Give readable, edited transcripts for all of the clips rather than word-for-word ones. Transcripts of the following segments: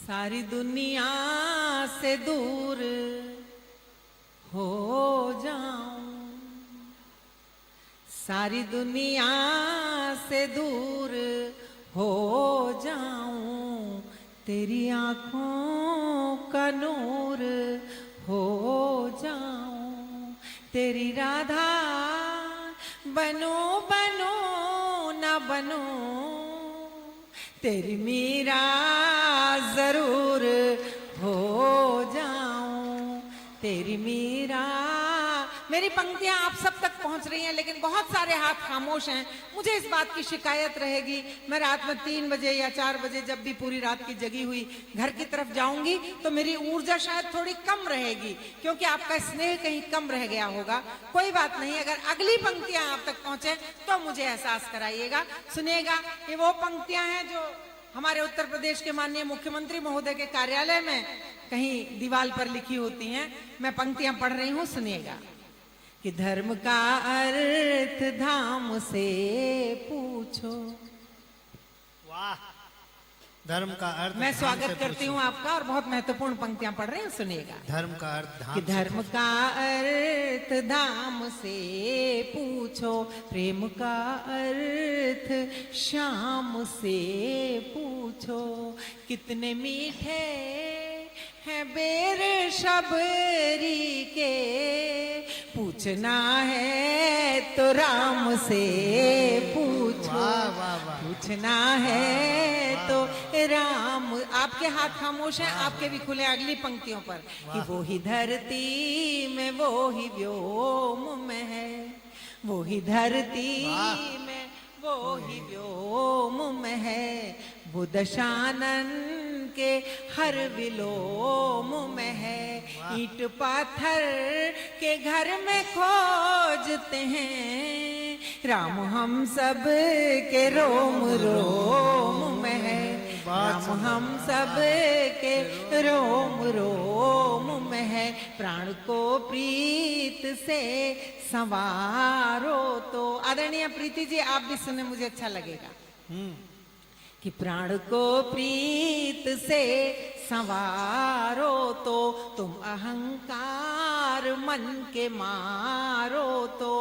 सारी दुनिया से दूर हो जाऊं, सारी दुनिया से दूर हो जाऊं, तेरी आंखों का नूर हो जाऊं, तेरी राधा बनूं बनूं ना बनूं, तेरी मीरा जरूर हो जाऊं, तेरी मीरा। मेरी पंक्तियां आप सब तक पहुंच रही हैं, लेकिन बहुत सारे हाथ खामोश हैं। मुझे इस बात की शिकायत रहेगी, मैं रात में 3 बजे या 4 बजे जब भी पूरी रात की जगी हुई घर की तरफ जाऊंगी तो मेरी ऊर्जा शायद थोड़ी कम रहेगी, क्योंकि आपका स्नेह कहीं कम रह गया होगा। कोई बात नहीं, अगर अगली पंक्तियां आप तक पहुंचे तो मुझे एहसास कराइएगा, सुनिएगा। ये वो पंक्तियां हैं जो हमारे उत्तर प्रदेश के माननीय मुख्यमंत्री महोदय के कार्यालय में कहीं दीवार पर लिखी होती हैं। मैं पंक्तियां पढ़ रही हूं, सुनिएगा। कि धर्म का अर्थ धाम से पूछो। वाह, धर्म का अर्थ। मैं स्वागत करती हूँ आपका और बहुत महत्वपूर्ण पंक्तियां पढ़ रही हूँ, सुनिएगा। धर्म का अर्थ धाम कि धर्म का अर्थ धाम से पूछो, प्रेम का अर्थ शाम से पूछो, कितने मीठे हैं बेर शबरी के, पूछना है तो राम से पूछो। वाह, वाह, वाह। पूछना है तो राम। आपके हाथ खामोश हैं, आपके भी खुले अगली पंक्तियों पर। कि वो ही धरती में वो ही व्योम में है, वो ही धरती में वो ही व्योम में है, वो दशानन के हर विलोम में है, ईंट पाथर के घर में खोजते हैं, राम हम सब के रोम रोम में है, राम हम सब के रोम रोम में है, प्राण को प्रीत से संवारो तो। आदरणीय प्रीति जी, आप भी सुने, मुझे अच्छा लगेगा। कि प्राण को प्रीत से संवारो तो, तुम अहंकार मन के मारो तो,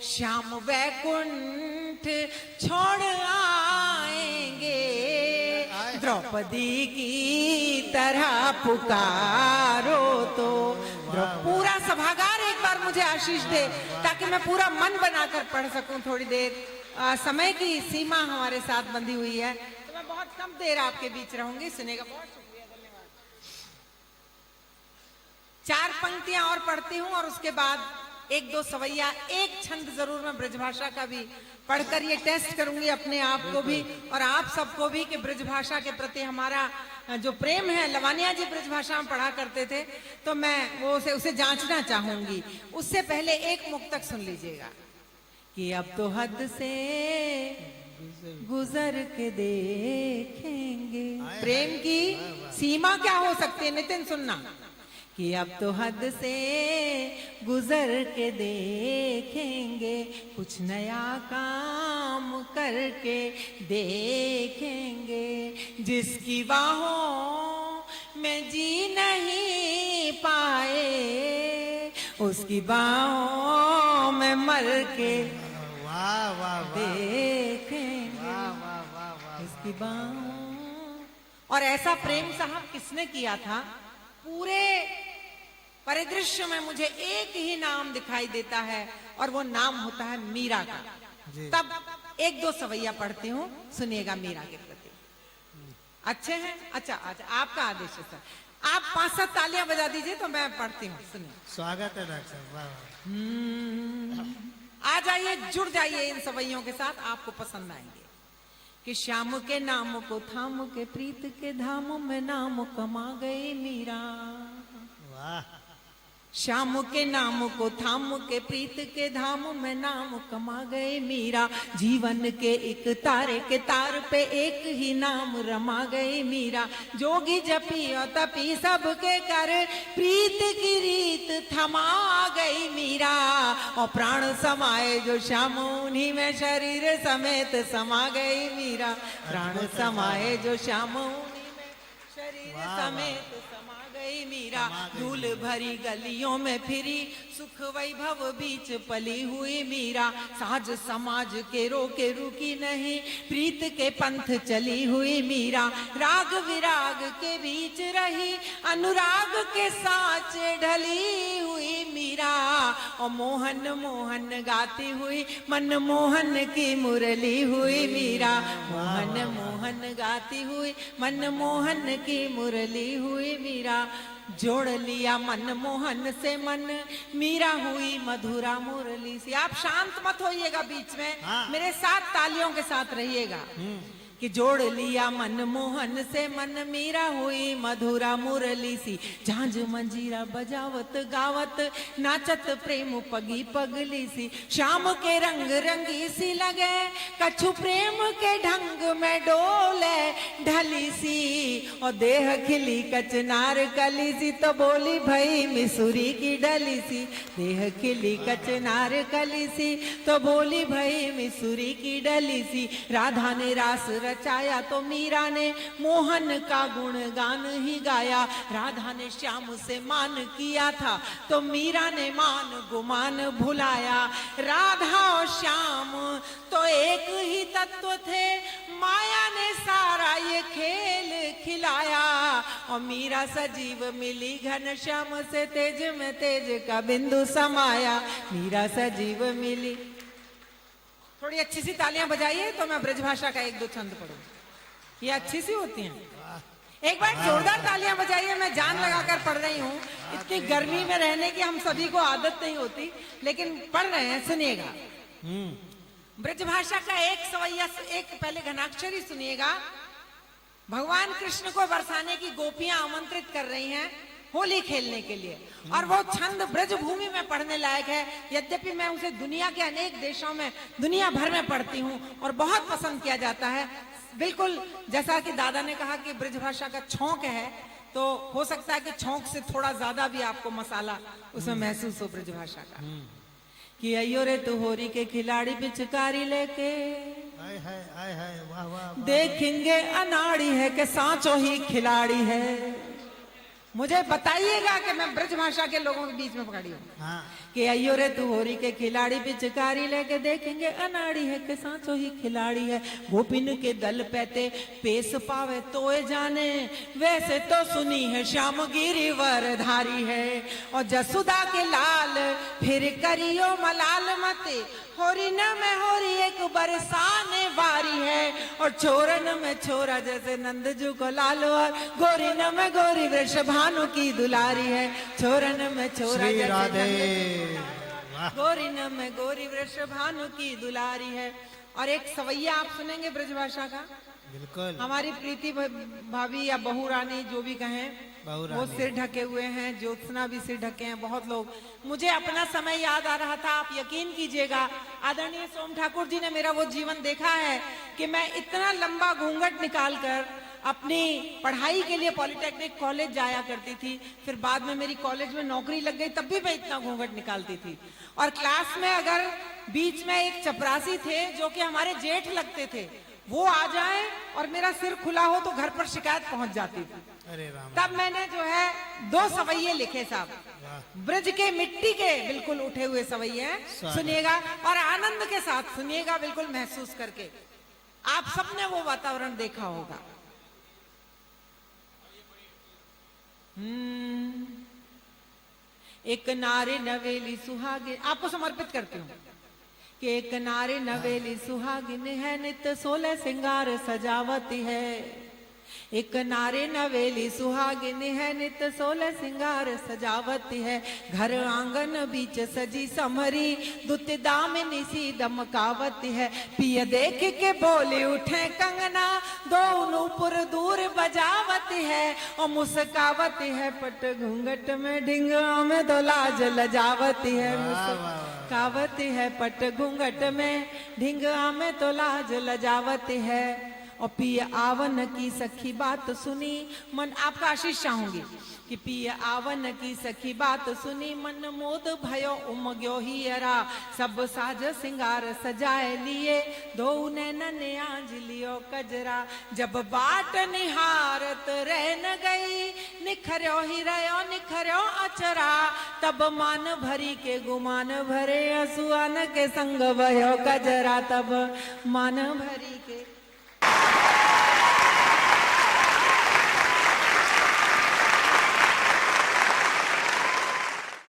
श्याम वैकुंठ छोड़ आएंगे, द्रौपदी की तरह पुकारो तो। पूरा सभागार एक बार मुझे आशीष दे, ताकि मैं पूरा मन बनाकर पढ़ सकूं थोड़ी देर। समय की सीमा हमारे साथ बंधी हुई है, तो मैं बहुत कम देर आपके बीच रहूंगी, सुनेगा। बहुत शुक्रिया, धन्यवाद। 4 पंक्तियां और पढ़ती हूं और उसके बाद 1-2 सवैया, एक छंद जरूर मैं ब्रजभाषा का भी पढ़कर ये टेस्ट करूंगी अपने आप को भी और आप सबको भी, कि ब्रजभाषा के प्रति हमारा जो प्रेम है। लवानिया जी ब्रजभाषा में पढ़ा करते थे, तो मैं वो उसे जांचना चाहूंगी। उससे पहले एक मुक्तक सुन लीजिएगा। कि अब तो हद से गुजर के देखेंगे। प्रेम की सीमा क्या हो सकती है, नितिन सुनना। कि अब तो हद से गुजर के देखेंगे, कुछ नया काम करके देखेंगे, जिसकी बाहों में जी नहीं पाए, उसकी बाहों में मर के देखेंगे, इसकी बाहों। और ऐसा प्रेम साहब किसने किया था? पूरे परिदृश्य में मुझे एक ही नाम दिखाई देता है और वो नाम होता है मीरा का। तब 1-2 सवैया पढ़ती हूँ, सुनिएगा मीरा के प्रति। अच्छे हैं? अच्छा, आपका आदेश है सर। आप 5-7 तालियां बजा दीजिए तो मैं पढ़ती हूँ, सुनिए। स्वागत है डॉक्टर साहब। आ जाइए, जुड़ जाइए इन सवैयों के साथ, आपको पसंद आएंगे। कि श्याम के नाम को थाम के प्रीत के धाम में नाम कमा गई मीरा। वाह। श्याम के नाम को थाम के प्रीत के धाम में नाम कमा गए मीरा, जीवन के एक तारे के तार पे एक ही नाम रमा गए मीरा, जोगी जपी और तपी सबके कर प्रीत की रीत थमा गई मीरा, और प्राण समाए जो श्याम उन्हीं में शरीर समेत समा गई मीरा, प्राण समाए जो श्याम उन्हीं में शरीर वाह, समेत समा गई मीरा, धूल भरी गलियों में फिरी, सुख वैभव बीच पली हुई मीरा, साज समाज के रोके रुकी नहीं, प्रीत के पंथ चली हुई मीरा, राग विराग के बीच रही, अनुराग के साच ढली हुई मीरा, और मोहन मोहन गाती हुई, मन मोहन की मुरली हुई मीरा, मोहन मोहन गाती हुई, मन मोहन की मुरली हुई मीरा, जोड़ लिया मन मोहन से मन, मीरा हुई मधुरा मुरली सी। आप शांत मत होइएगा बीच में, हाँ। मेरे साथ तालियों के साथ रहिएगा कि जोड़ लिया मन मोहन से मन, मीरा हुई मधुरा मुरली सी, झांझ मंजीरा बजावत गावत, नाचत प्रेम पगी पगली सी, शाम के रंग रंगी सी लगे, कछु प्रेम के ढंग में डोले ढली सी, और देह खिली कचनार कली सी, तो बोली भई मिसुरी की डली सी, देह खिली कचनार कली सी, तो बोली भई मिसुरी की डली सी, राधा ने रास रचाया तो मीरा ने मोहन का गुणगान ही गाया, राधा ने श्याम से मान किया था तो मीरा ने मान गुमान भुलाया, राधा और श्याम तो एक ही तत्व थे, माया ने सारा ये खेल खिलाया, और मीरा सजीव मिली घन श्याम से, तेज में तेज का बिंदु समाया, मीरा सजीव मिली। थोड़ी अच्छी सी तालियां बजाइए तो मैं ब्रजभाषा का एक दो छंद पढ़ूं, ये अच्छी सी होती हैं। एक बार जोरदार तालियां बजाइए, मैं जान लगाकर पढ़ रही हूँ, इतनी गर्मी में रहने की हम सभी को आदत नहीं होती, लेकिन पढ़ रहे हैं, सुनिएगा। ब्रजभाषा का एक सवैया, एक पहले घनाक्षरी सुनिएगा। भगवान कृष्ण को बरसाने की गोपियां आमंत्रित कर रही हैं होली खेलने के लिए, और वो छंद ब्रजभूमि में पढ़ने लायक है, यद्यपि मैं उसे दुनिया के अनेक देशों में, दुनिया भर में पढ़ती हूँ और बहुत पसंद किया जाता है। बिल्कुल जैसा कि दादा ने कहा कि ब्रजभाषा का छौंक है, तो हो सकता है कि छौंक से थोड़ा ज्यादा भी आपको मसाला उसमें महसूस हो ब्रजभाषा का। कि अयो रे तू होरी के खिलाड़ी पिचकारी लेके, आय हाय वाह वाह वाह। देखेंगे अनाड़ी है कि सांचो ही खिलाड़ी है। मुझे बताइएगा कि मैं ब्रजभाषा के लोगों के बीच में पकड़ी हूँ। हाँ। कि अयो रे तू होरी के खिलाड़ी पिचकारी लेके, देखेंगे अनाड़ी है कि सांचो ही खिलाड़ी है। गोपिन के दल पैते पेश पावे तोए जाने, वैसे तो सुनी है श्याम गिरिवरधारी है। और जसुदा के लाल फिर करियो मलाल मते, होरी न में होरी एक बरसाने वारी है। और छोरन में छोरा जैसे नंदजू को लाल, और गोरी न में गोरी वृषभानु की दुलारी है। छोरन में छोरा श्री जैसे राधे वाह। गोरी न में गोरी वृषभानु की दुलारी है। और एक सवैया आप सुनेंगे ब्रजभाषा का, बिल्कुल। हमारी प्रीति भाभी या बहू रानी जो भी कहें, बहू वो रानी। सिर ढके हुए हैं, ज्योत्सना भी सिर ढके हैं, बहुत लोग। मुझे अपना समय याद आ रहा था, आप यकीन कीजिएगा, आदरणीय सोम ठाकुर जी ने मेरा वो जीवन देखा है कि मैं इतना लंबा घूंघट निकाल कर अपनी पढ़ाई के लिए पॉलिटेक्निक कॉलेज जाया करती थी। फिर बाद में मेरी कॉलेज में नौकरी लग गई, तब भी मैं इतना घूंघट निकालती थी। और क्लास में अगर बीच में एक चपरासी थे जो कि हमारे जेठ लगते थे, वो आ जाए और मेरा सिर खुला हो तो घर पर शिकायत पहुंच जाती थी। अरे राम। तब मैंने जो है 2 सवैये लिखे साहब, ब्रज के मिट्टी के बिल्कुल उठे हुए सवैये हैं, सुनिएगा और आनंद के साथ सुनिएगा, बिल्कुल महसूस करके। आप सबने वो वातावरण देखा होगा। एक नारे नवेली सुहागे, आपको समर्पित करती हूँ कि एक नारे नवेली सुहागिन है, नित 16 सिंगार सजावती है। एक नारे नवेली सुहागिन है, नित 16 सिंगार सजावती है। घर आंगन बीच सजी समरी, दुत दामिनी सी दमकावती है। पिय देख के बोली उठे कंगना, दो नूपुर दूर बजावती है। और मुस्कावती है पट घूंघट में, ढिंगा में दो लाज लजावती है। मुस्कावती है पट घूंघट में, ढिंगा में तो लाज लजावती है। और पिय आवन की सखी बात सुनी मन, आपका आशीष चाहूंगी कि पिय आवन की सखी बात सुनी मन मोद भयो उमग्यो हियरा, सब साज सिंगार सजाए लिए दो नैनन आंज लियो कजरा। जब बाट निहारत रहन गई निखर्यो हिरयो निखर्यो अचरा, तब मान भरी के गुमान भरे असुआन के संग भयो कजरा, तब मान भरी के